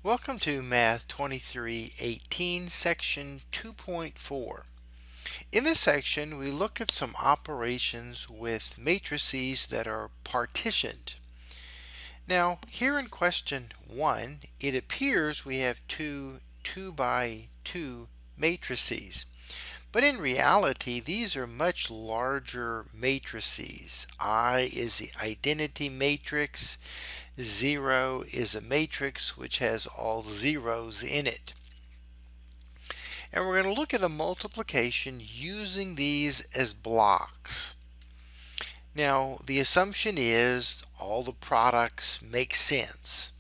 Welcome to Math 2318, Section 2.4. In this section, we look at some operations with matrices that are partitioned. Now, here in question 1, it appears we have two 2 by 2 matrices. But in reality, these are much larger matrices. I is the identity matrix. 0 is a matrix which has all zeros in it. And we're going to look at a multiplication using these as blocks. Now, the assumption is all the products make sense.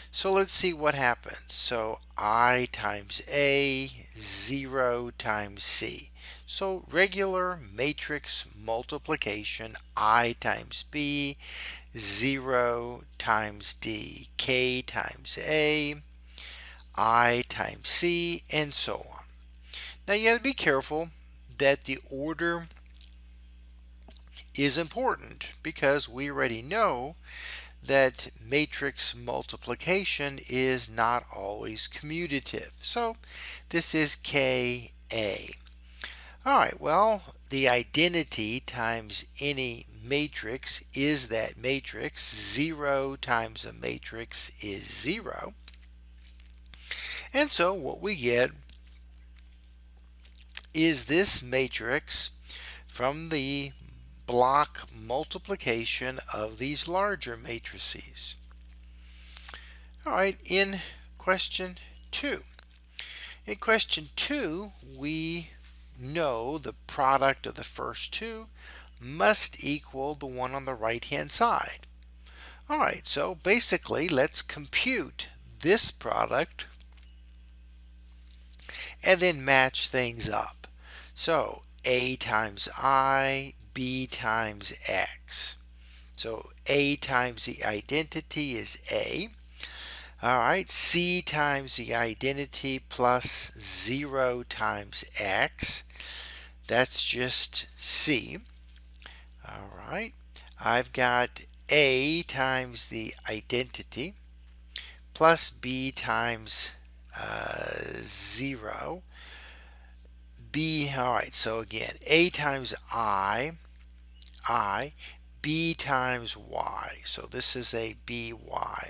So let's see what happens. So I times A, 0 times C. So regular matrix multiplication, I times B, 0 times D, K times A, I times C, and so on. Now you got to be careful that the order is important because we already know that matrix multiplication is not always commutative. So this is KA. Alright, well, the identity times any matrix is that matrix. 0 times a matrix is 0. And so what we get is this matrix from the block multiplication of these larger matrices. Alright, in question 2. In question 2, we know the product of the first two must equal the one on the right hand side. Alright, so basically let's compute this product and then match things up. So A times I, B times X. So A times the identity is A. Alright, C times the identity plus 0 times X. That's just C. Alright, I've got A times the identity plus B times 0. B, alright, so again, A times I, B times Y. So this is a BY.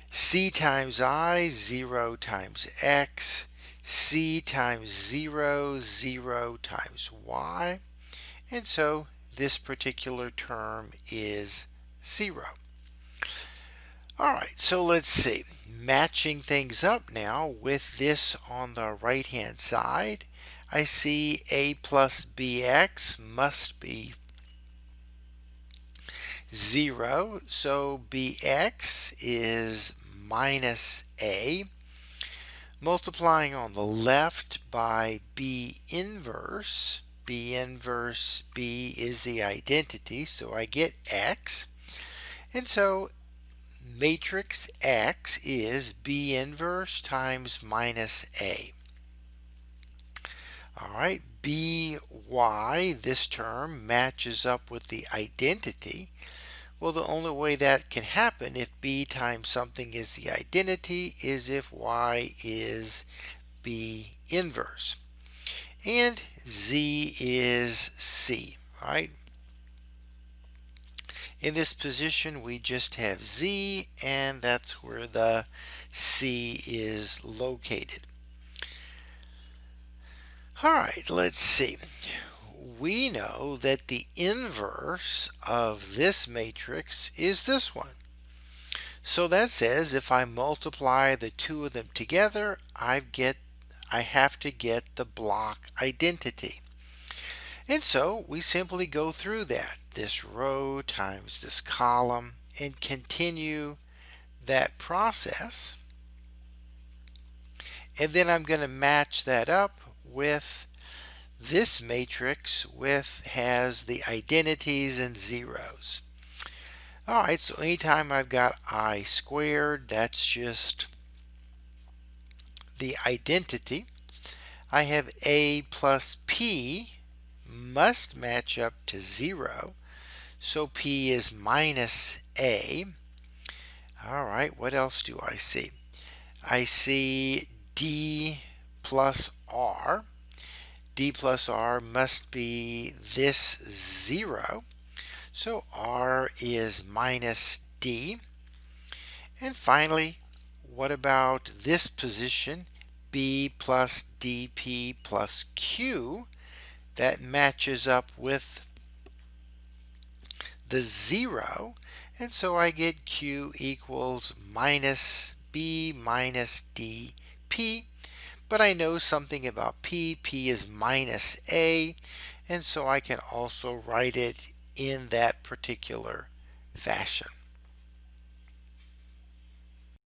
C times I, 0 times X. C times 0, 0 times Y. And so this particular term is 0. Alright, so let's see. Matching things up now with this on the right hand side, I see A plus BX must be 0, so BX is minus A. Multiplying on the left by B inverse B is the identity, so I get X. And so matrix X is B inverse times minus A. Alright, BY, this term, matches up with the identity. Well, the only way that can happen if B times something is the identity is if Y is B inverse. And Z is C, right? In this position, we just have Z, and that's where the C is located. Alright, let's see. We know that the inverse of this matrix is this one. So that says if I multiply the two of them together, I have to get the block identity. And so we simply go through that, this row times this column, and continue that process. And then I'm going to match that up with this matrix has the identities and zeros. Alright, so anytime I've got I squared, that's just the identity. I have A plus P must match up to 0, so P is minus A. Alright, what else do I see? I see D plus R. D plus R must be this 0. So R is minus D. And finally, what about this position? B plus dP plus Q. That matches up with the 0. And so I get Q equals minus B minus dP. But I know something about P. P is minus A. And so I can also write it in that particular fashion.